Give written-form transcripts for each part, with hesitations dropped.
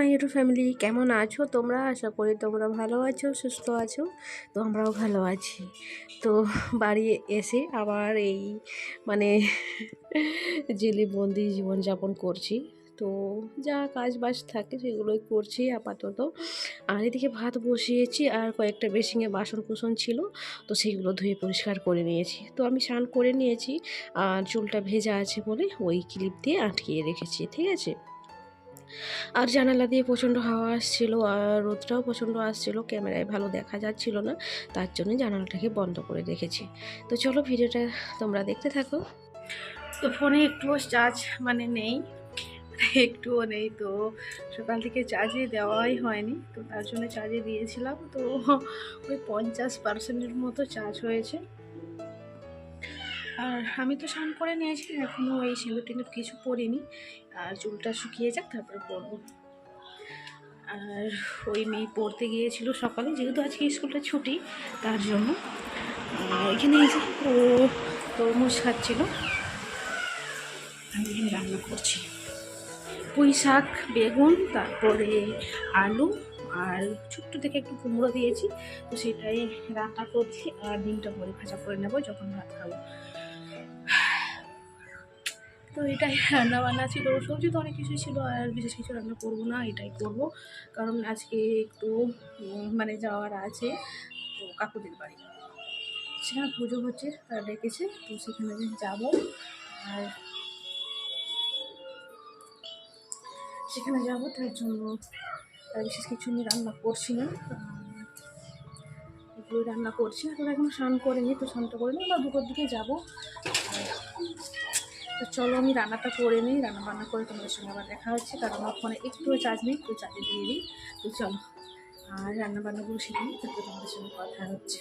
My YouTube family, কেমন আছো তোমরা? আশা করি তোমরা ভালো আছো, সুস্থ আছো। তো আমরাও ভালো আছি। তো বাড়ি এসে আবার এই মানে জেলেবন্দি জীবনযাপন করছি। তো যা কাজ বাজ থাকে সেগুলোই করছি আপাতত। আর এদিকে ভাত বসিয়েছি, আর কয়েকটা বেসিংয়ে বাসন কুসন ছিল, তো সেগুলো ধুয়ে পরিষ্কার করে নিয়েছি। তো আমি স্নান করে নিয়েছি, আর চুলটা ভেজা আছে বলে ওই ক্লিপ দিয়ে আটকিয়ে রেখেছি, ঠিক আছে। আর জানালা দিয়ে প্রচণ্ড হাওয়া আসছিল, আর রোদটাও প্রচণ্ড আসছিল, ক্যামেরায় ভালো দেখা যাচ্ছিল না, তার জন্য জানালাটাকে বন্ধ করে রেখেছি। তো চলো ভিডিওটা তোমরা দেখতে থাকো। তো ফোনে একটুও চার্জ নেই, একটুও নেই। তো সকাল থেকে চার্জে দেওয়াই হয়নি, তো তার জন্য চার্জে দিয়েছিলাম। তো ওই 50% মতো চার্জ হয়েছে। আর আমি তো স্নান করে নিয়েছি, এখনও এই সিঁদুর টিঁদুর কিছু পরিনি। আর চুলটা শুকিয়ে যাক তারপরে পরবো। আর ওই মেয়ে পড়তে গিয়েছিল সকালে, যেহেতু আজকে স্কুলটা ছুটি তার জন্য। এখানে এসে ও তরমুজ খাচ্ছিল, আমি এখানে রান্না করছি। পুঁই শাক, বেগুন, তারপরে আলু, আর ছোট্ট থেকে একটু কুমড়ো দিয়েছি, তো সেটাই রান্না করছি। আর ডিমটা পরে ভাজা করে নেবো যখন ভাত খাবো। তো এটাই রান্না বান্না ছিল। সবজি তো অনেক কিছুই ছিল, আর বিশেষ কিছু রান্না করবো না, এটাই করব। কারণ আজকে একটু যাওয়ার আছে তো কাকুদের বাড়ি, সেখানে পুজো হচ্ছে, তারা ডেকেছে, তো সেখানে যাবো। আর সেখানে যাবো, তার জন্য বিশেষ কিছু আমি রান্না করছি না, এগুলোই রান্না করছি। এখন এখনো স্নান করিনি, তো স্নানটা করে নিই, বা দুপুর দিকে যাবো। তো চলো আমি রান্নাটা করে নিই, রান্না বান্না করে তোমাদের সঙ্গে আবার দেখা হচ্ছে। কারণ আমার ফোনে একটুও চার্জ নেই, তো চার্জে দিয়ে দিই। তো চলো আর রান্না বান্নাগুলো শিখে নিই, তারপরে তোমাদের সঙ্গে কথা হচ্ছে।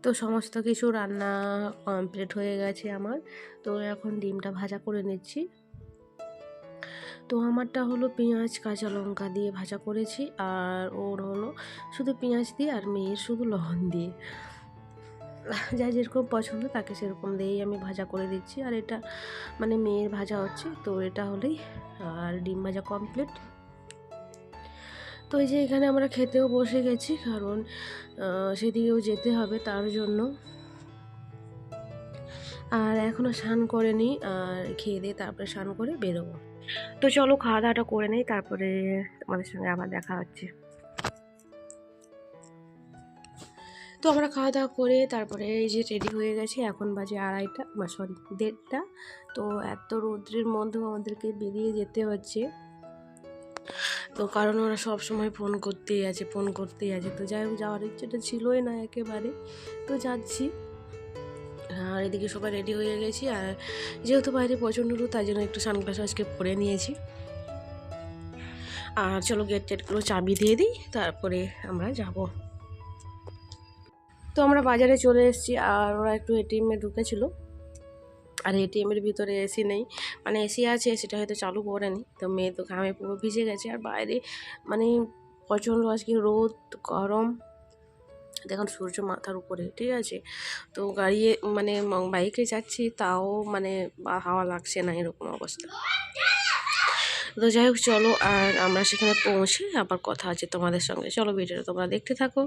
তো সমস্ত কিছু রান্না কমপ্লিট হয়ে গেছে আমার। তো এখন ডিমটা ভাজা করে নিচ্ছি। তো আমারটা হলো পেঁয়াজ কাঁচা লঙ্কা দিয়ে ভাজা করেছি, আর ওর হলো শুধু পেঁয়াজ দিয়ে, আর মেয়ের শুধু লবণ দিয়ে। যা যেরকম পছন্দ তাকে সেরকম দিয়েই আমি ভাজা করে দিচ্ছি। আর এটা মেয়ের ভাজা হচ্ছে, তো এটা হলেই আর ডিম ভাজা কমপ্লিট। তো এই যে এখানে আমরা খেতেও বসে গেছি, কারণ সেদিকেও যেতে হবে তার জন্য। আর এখনও স্নান করেনি, আর খেয়ে দিয়ে তারপরে স্নান করে বেরোবো। তো চলো খাওয়া দাওয়াটা করে নেই, তারপরে তোমাদের সঙ্গে আবার দেখা হচ্ছে। তো আমরা খাওয়া দাওয়া করে তারপরে এই যে রেডি হয়ে গেছি। এখন বাজে 2:30, 1:30। তো এত রৌদ্রের মধ্যেও আমাদেরকে বেরিয়ে যেতে হচ্ছে, তো কারণ ওরা সব সময় ফোন করতেই আছে। তো যাই হোক, যাওয়ার ইচ্ছেটা ছিলই না একেবারে, তো যাচ্ছি। আর এদিকে সবাই রেডি হয়ে গেছি, আর যেহেতু বাইরে প্রচণ্ড রোদ, তাই জন্য একটু সানগ্লাস আজকে পরে নিয়েছি। আর চলো গেট টেটগুলো চাবি দিয়ে দিই, তারপরে আমরা যাব। তো আমরা বাজারে চলে এসেছি, আর ওরা একটু এটিএমে ঢুকেছিল, আর এটিএমের ভিতরে এসি নেই, এসি আছে, সেটা হয়তো চালু করেনি। তো মেয়ে তো ঘামে পুরো ভিজে গেছে, আর বাইরে প্রচণ্ড আজকে রোদ, গরম। দেখুন সূর্য মাথার উপরে, ঠিক আছে। তো গাড়ি বাইকে যাচ্ছি, তাও হাওয়া লাগছে না, এরকম অবস্থা। তো যাই হোক চলো, আর আমরা সেখানে পৌঁছে আবার কথা আছে তোমাদের সঙ্গে। চলো ভিডিওটা তোমরা দেখতে থাকো।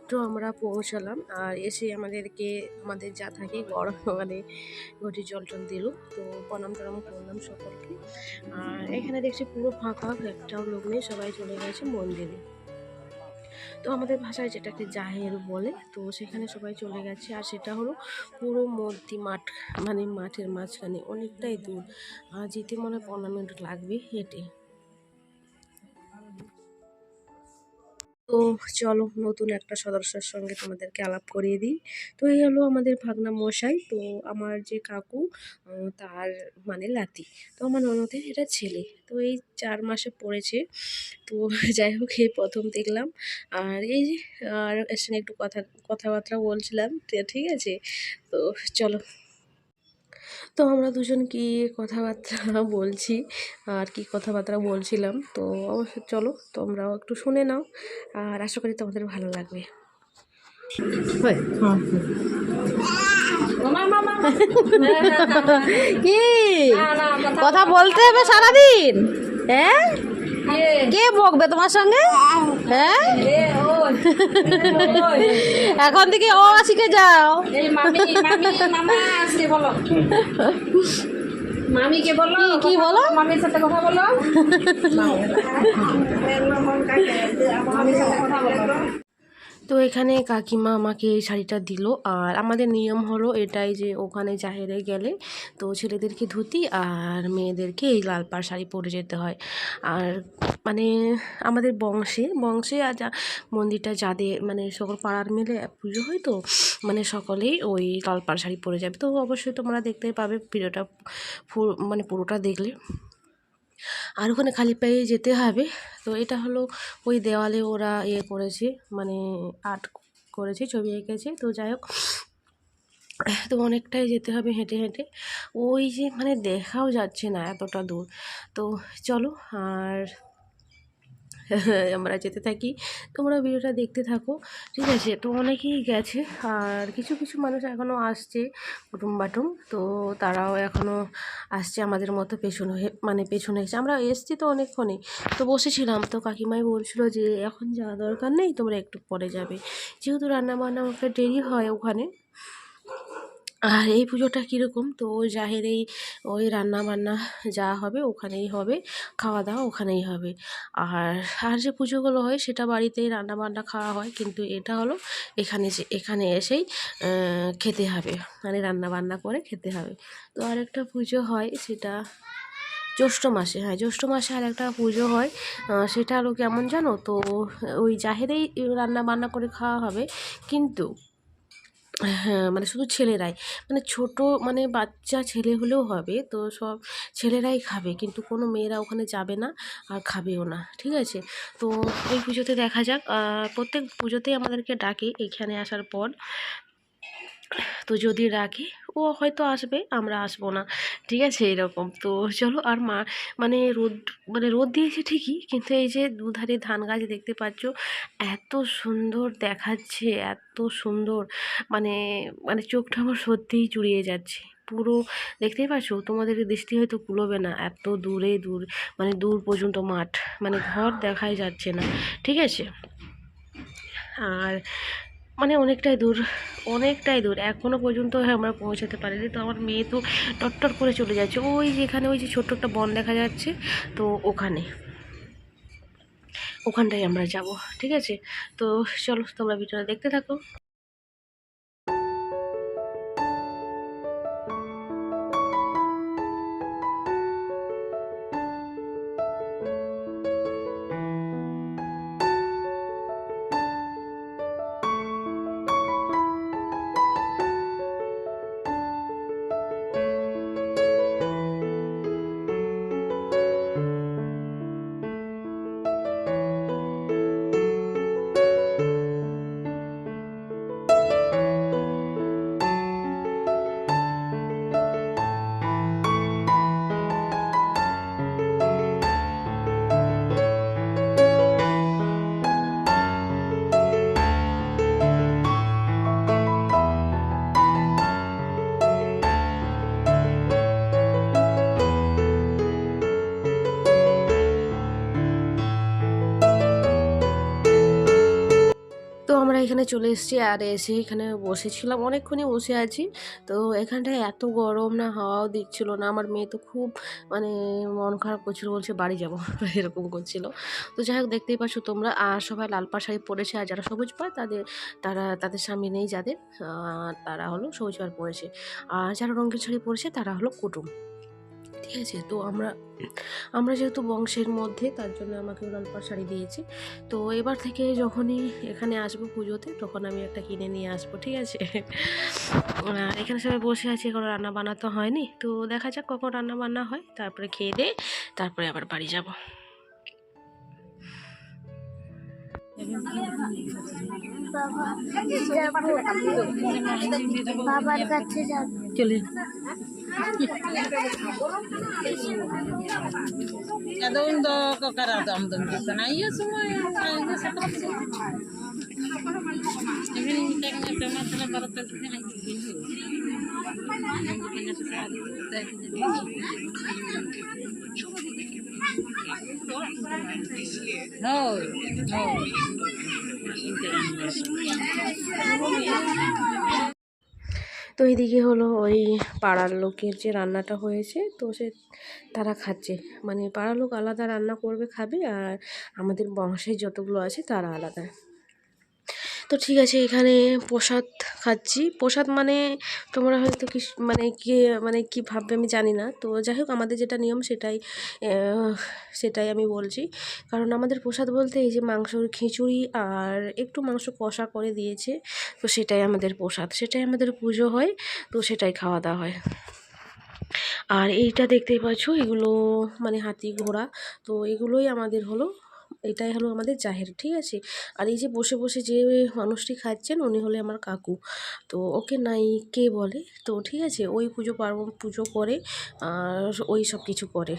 মাত্র আমরা পৌঁছালাম আর এসে আমাদের যা থাকে গরম মানে ঘটি জল টল দিল। তো প্রণাম টনাম করলাম সকলকে। আর এখানে দেখছি পুরো ফাঁকা, একটাও লোক নেই, সবাই চলে গেছে মন্দিরে। তো আমাদের ভাষায় যেটাকে জাহের বলে, তো সেখানে সবাই চলে গেছে। আর সেটা হলো পুরো মধ্যি মাঠ, মানে মাঠের মাঝখানে, অনেকটাই দূর। আর যেতে মনে হয় 15 মিনিট লাগবে হেঁটে। তো চলো নতুন একটা সদস্যের সঙ্গে তোমাদেরকে আলাপ করিয়ে দিই। তো এই হলো আমাদের ভাগনা মশাই। তো আমার যে কাকু, তার মানে লাতি। তো আমার ননদের এটা ছেলে। তো এই 4 মাসে পড়েছে। তো যাই হোক, এই প্রথম দেখলাম। আর এই যে আর এর সঙ্গে একটু কথাবার্তা বলছিলাম, ঠিক আছে। তো চলো। তো আমরা দুজন কি কথাবার্তা বলছি, আর কি কথাবার্তা বলছিলাম, তো অবশ্য চলো তোমরাও একটু শুনে নাও। আর আশা করি তোমাদের ভালো লাগবে। কি কথা বলতে হবে সারাদিন? হ্যাঁ, কে বকবে তোমার সঙ্গে? হ্যাঁ, এখন থেকে ও শিখে যাও। মামিকে বলো, কি বলো, মামির সাথে কথা বলো। তো এখানে কাকিমা আমাকে এই শাড়িটা দিল। আর আমাদের নিয়ম হলো এটাই যে ওখানে জাহেরে গেলে তো ছেলেদেরকে ধুতি আর মেয়েদেরকে এই লাল পাড় শাড়ি পরে যেতে হয়। আর মানে আমাদের বংশে আর মন্দিরটা যাদের মানে সকল পাড়ার মিলে পুজো হয়, তো মানে সকলেই ওই লাল পাড় শাড়ি পরে যাবে। তো অবশ্যই তোমরা দেখতে পাবে ভিডিওটা মানে পুরোটা দেখলে। আর ওখানে খালি পায়ে যেতে হবে। তো এটা হলো ওই দেওয়ালে ওরা করেছে, মানে আর্ট করেছে, ছবি এঁকেছে। তো যাই হোক, তো অনেকটাই যেতে হবে হেঁটে হেঁটে। ওই যে মানে দেখাও যাচ্ছে না এতটা দূর। তো চলো আর আমরা যেতে থাকি, তোমরা ভিডিওটা দেখতে থাকো, ঠিক আছে। তো অনেকেই গেছে আর কিছু কিছু মানুষ এখনও আসছে, কুটুম বাটুম। তো তারাও এখনও আসছে আমাদের মতো পেছনে এসে। আমরা এসছি তো অনেকক্ষণে, তো বসেছিলাম। তো কাকিমাই বলছিল যে এখন যাওয়া দরকার নেই, তোমরা একটু পরে যাবে, যেহেতু রান্নাবান্না একটা দেরি হয় ওখানে। আর এই পুজোটা কীরকম, তো জাহেরেই ওই রান্না বান্না যা হবে ওখানেই হবে, খাওয়া দাওয়া ওখানেই হবে। আর আর যে পুজোগুলো হয় সেটা বাড়িতেই রান্না বান্না খাওয়া হয়, কিন্তু এটা হলো এখানে এসেই খেতে হবে, মানে রান্না বান্না করে খেতে হবে। তো আরেকটা পুজো হয়, সেটা জ্যৈষ্ঠ মাসে। হ্যাঁ, জ্যৈষ্ঠ মাসে আর একটা পুজো হয়, সেটা হলো কেমন জানো, তো ওই জাহেরেই রান্না বান্না করে খাওয়া হবে, কিন্তু হ্যাঁ, মানে শুধু ছেলেরাই, মানে ছোট মানে বাচ্চা ছেলে হলেও হবে, তো সব ছেলেরাই খাবে, কিন্তু কোনো মেয়েরা ওখানে যাবে না আর খাবেও না, ঠিক আছে। তো এই পুজোতে দেখা যাক, প্রত্যেক পুজোতেই আমাদেরকে ডাকে এখানে আসার পর। তো যদি রাখে ও হয়তো আসবে, আমরা আসবো না, ঠিক আছে, এরকম। তো চলো। আর রোদ দিয়েছে ঠিকই, কিন্তু এই যে দুধারে ধান গাছ দেখতে পাচ্ছ, এত সুন্দর দেখাচ্ছে, এত সুন্দর, মানে মানে চোখটা আমার সত্যিই জুড়িয়ে যাচ্ছে পুরো। দেখতেই পাচ্ছ, তোমাদের দৃষ্টি হয়তো কুলোবে না, এত দূর, মানে দূর পর্যন্ত মাঠ, মানে ঘর দেখাই যাচ্ছে না, ঠিক আছে। আর মানে অনেকটাই দূর এখনও পর্যন্ত আমরা পৌঁছাতে পারিনি। তো আমার মেয়ে তো টট্টর করে চলে যাচ্ছে, ওই যে ছোট্ট একটা বন দেখা যাচ্ছে, তো ওখানটাই আমরা যাব, ঠিক আছে। তো চলো তোমরা ভিডিওটা দেখতে থাকো। এখানে চলে এসেছি, আর এসে এখানে বসেছিলাম, অনেকক্ষণই বসে আছি। তো এখানটায় এত গরম না, হাওয়াও দিচ্ছিল না। আমার মেয়ে তো খুব মানে মন খারাপ করছিল, বলছে বাড়ি যাবো এরকম করছিল। তো যাই হোক, দেখতেই পাচ্ছ তোমরা, আর সবাই লাল পাড় শাড়ি পরেছে, আর যারা সবুজ পাড় তাদের স্বামী নেই যাদের, তারা হলো সবুজ পাড় পরেছে। আর যারা রঙিন শাড়ি পরেছে তারা হলো কুটুম। ঠিক আছে, তো আমরা যেহেতু বংশের মধ্যে, তার জন্য আমাকে লাল পাড় শাড়ি দিয়েছে। তো এবার থেকে যখনই এখানে আসবো পুজোতে, তখন আমি একটা কিনে নিয়ে আসবো, ঠিক আছে। আর এখানে সবাই বসে আছে, এখন রান্না বান্না তো হয়নি, তো দেখা যাক কখন রান্না বান্না হয়, তারপরে খেয়ে দিয়ে তারপরে আবার বাড়ি যাব। বাবার কাছে যাব চলে Adon do kakaradam dum kana iya semua yang kayaknya seperti ini teknik pemasaran para pesakit ini. No, no. তো এইদিকে হলো ওই পাড়ার লোকের যে রান্নাটা হয়েছে, তো তারা খাচ্ছে, মানে পাড়ার লোক আলাদা রান্না করবে খাবে, আর আমাদের বংশের যতগুলো আছে তারা আলাদা। তো ঠিক আছে, এখানে প্রসাদ খাচ্ছি। প্রসাদ মানে তোমরা হয়তো কি মানে কি ভাববে আমি জানি না। তো যাই হোক, আমাদের যেটা নিয়ম সেটাই আমি বলছি। কারণ আমাদের প্রসাদ বলতে এই যে মাংসর খিচুড়ি আর একটু মাংস কষা করে দিয়েছে, তো সেটাই আমাদের প্রসাদ, সেটাই আমাদের পুজো হয়, তো সেটাই খাওয়া দাওয়া হয়। আর এইটা দেখতেই পাচ্ছ, এগুলো মানে হাতি ঘোড়া, তো এগুলোই আমাদের হলো, এটাই হলো আমাদের জাহের, ঠিক আছে। আর এই যে বসে বসে যে মানুষটি খাচ্ছেন, উনি হলে আমার কাকু, তো ওকে নাই কে বলে। তো ঠিক আছে, ওই পুজো পার্বণ পুজো করে আর ওই সব কিছু করে।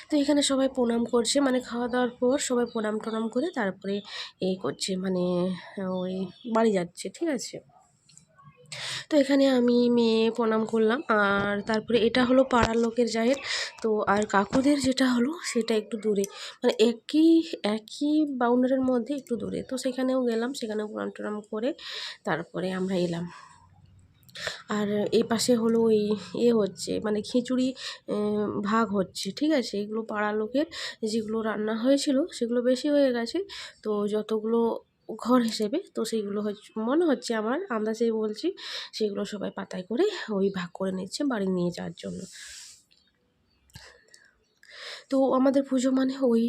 তো এখানে সবাই প্রণাম করছে, মানে খাওয়া দাওয়ার পর সবাই প্রণাম টনাম করে তারপরে এই করছে, মানে ওই বাড়ি যাচ্ছে, ঠিক আছে। তো এখানে আমি মেয়ে প্রণাম করলাম, আর তারপরে এটা হলো পাড়ার লোকের জাহের। তো আর কাকুদের যেটা হলো সেটা একটু দূরে, মানে একই বাউন্ডারির মধ্যে একটু দূরে, তো সেখানেও গেলাম, সেখানেও প্রণাম টনাম করে তারপরে আমরা এলাম। আর এই পাশে হলো হচ্ছে মানে খিচুড়ি ভাগ হচ্ছে, ঠিক আছে। এগুলো পাড়ার লোকের যেগুলো রান্না হয়েছিল সেগুলো বেশি হয়ে গেছে, তো যতগুলো ঘর হিসেবে, তো সেইগুলো মনে হচ্ছে, আমার আন্দাজেই বলছি, সেগুলো সবাই পাতায় করে ওই ভাগ করে নিচ্ছে বাড়ি নিয়ে যাওয়ার জন্য। তো আমাদের পুজো মানে ওই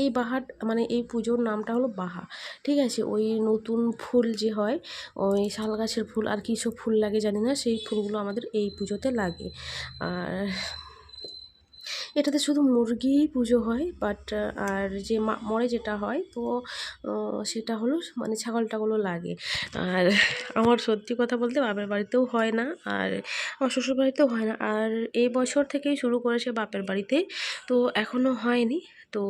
এই বাহার, মানে এই পুজোর নামটা হলো বাহা, ঠিক আছে। ওই নতুন ফুল যে হয়, ওই শাল গাছের ফুল আর কী সব ফুল লাগে জানি না, সেই ফুলগুলো আমাদের এই পুজোতে লাগে। আর এটাতে শুধু মুরগি পুজো হয়, বাট আর যে মরে যেটা হয়, তো সেটা হলো মানে ছাগল টাগলও লাগে। আর আমার সত্যি কথা বলতে বাপের বাড়িতেও হয় না, আর আমার শ্বশুর বাড়িতেও হয় না, আর এই বছর থেকেই শুরু করেছে বাপের বাড়িতে, তো এখনও হয়নি, তো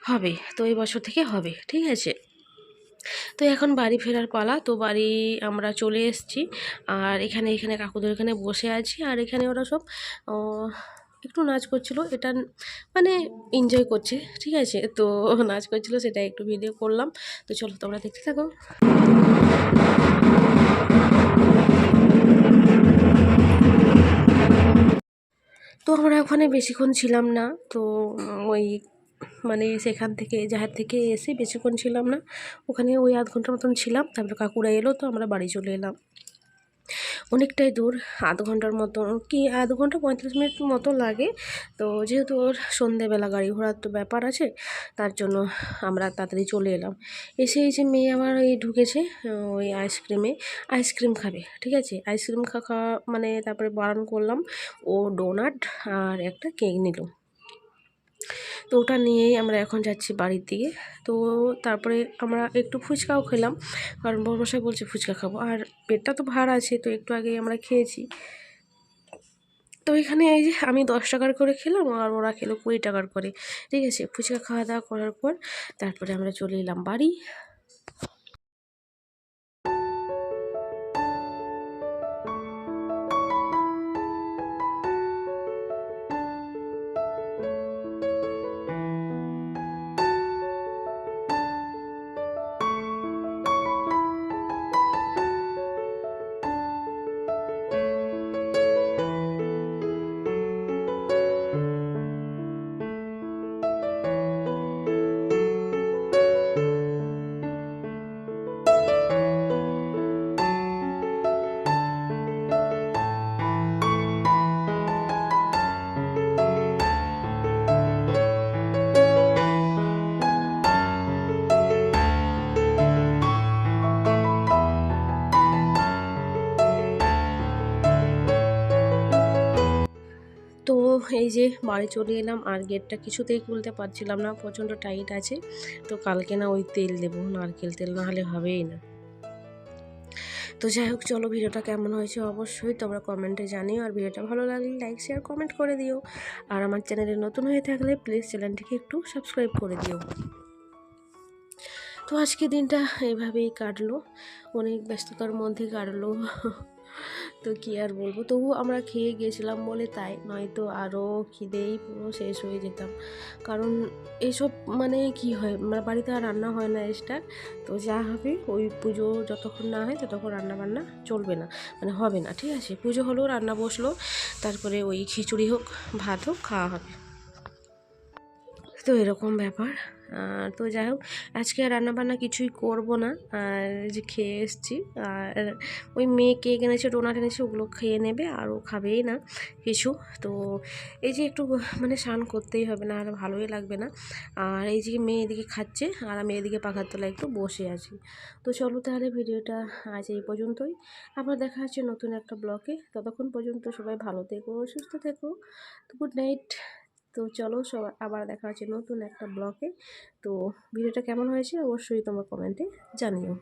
হবে, তো এই বছর থেকে হবে, ঠিক আছে। তো এখন বাড়ি ফেরার পালা, তো বাড়ি আমরা চলে এসেছি, আর এখানে কাকুদের এখানে বসে আছি, আর এখানে ওরা সব একটু নাচ করছিল, এটা মানে এনজয় করছে, ঠিক আছে। তো নাচ করছিল, সেটা একটু ভিডিও করলাম, তো চলো তোমরা দেখতে থাকো। তো আমরা ওখানে বেশিক্ষণ ছিলাম না, তো ওই মানে সেখান থেকে জাহের থেকে এসে বেশিক্ষণ ছিলাম না, ওখানে ওই আধ ঘন্টার মতন ছিলাম, তারপরে কাকুরা এলো, তো আমরা বাড়ি চলে এলাম। অনেকটাই দূর, আধ ঘন্টার মতো, কি আধ ঘন্টা 45 মিনিট মতো লাগে। তো যেহেতু ওর সন্ধেবেলা গাড়ি ঘোড়ার তো ব্যাপার আছে, তার জন্য আমরা তাড়াতাড়ি চলে এলাম। এসে এই যে মেয়ে আমার এই ঢুকেছে ওই আইসক্রিম খাবে, ঠিক আছে। আইসক্রিম খাওয়া মানে তারপরে বারণ করলাম, ও ডোনাট আর একটা কেক নিল, তো ওটা নিয়েই আমরা এখন যাচ্ছি বাড়ির দিকে। তো তারপরে আমরা একটু ফুচকাও খেলাম, কারণ বড়মশাই বলছে ফুচকা খাবো, আর পেটটা তো ভার আছে, তো একটু আগেই আমরা খেয়েছি। তো এখানে এই যে আমি 10 টাকার করে খেলাম, আর ওরা খেলো 20 টাকার করে, ঠিক আছে। ফুচকা খাওয়া দাওয়া করার পর তারপরে আমরা চলে এলাম বাড়ি। এই যে বাড়ি চলে এলাম, আর গেটটা কিছুতেই খুলতে পারছিলাম না, প্রচণ্ড টাইট আছে। তো কালকে না ওই তেল দেবো, নারকেল তেল, না হলে হবেই না। তো যাই হোক, চলো ভিডিওটা কেমন হয়েছে অবশ্যই তোমরা কমেন্টে জানিও, আর ভিডিওটা ভালো লাগলে লাইক শেয়ার কমেন্ট করে দিও। আর আমার চ্যানেলে নতুন হয়ে থাকলে প্লিজ চ্যানেলটিকে একটু সাবস্ক্রাইব করে দিও। তো আজকে দিনটা এইভাবেই কাটলো, অনেক ব্যস্ততার মধ্যে কাটলো। তো কি আর বলবো, তবু আমরা খেয়ে গিয়েছিলাম বলে তাই, নয়তো আরও খিদেই পুরো শেষ হয়ে যেতাম। কারণ এইসব মানে কি হয়, মানে বাড়িতে আর রান্না হয় না স্টার্ট, তো যা হবে ওই পুজো যতক্ষণ না হয় ততক্ষণ রান্না বান্না চলবে না, মানে হবে না, ঠিক আছে। পুজো হলেও রান্না বসলো, তারপরে ওই খিচুড়ি হোক ভাত হোক খাওয়া হবে। তো এরকম ব্যাপার। তো যাই হোক, আজকে আর রান্নাবান্না কিছুই করব না, আর যে খেয়ে এসেছি। আর ওই মেয়ে কেক এনেছে, ডোনাট এনেছে, ওগুলো খেয়ে নেবে, আর ও খাবেই না কিছু। তো এই যে একটু মানে স্নান করতেই হবে, না আর ভালোই লাগবে না। আর এই যে মেয়ে এদিকে খাচ্ছে, আর আমি এদিকে পাখার তলায় একটু বসে আছি। তো চলো তাহলে ভিডিওটা আজ এই পর্যন্তই, আবার দেখা হচ্ছে নতুন একটা ব্লগে। ততক্ষণ পর্যন্ত সবাই ভালো থেকো, সুস্থ থেকো। তো গুড নাইট। তো চলো সবাই, আবার দেখা হচ্ছে নতুন একটা ব্লগে। তো ভিডিওটা কেমন হয়েছে অবশ্যই তোমরা কমেন্টে জানিও।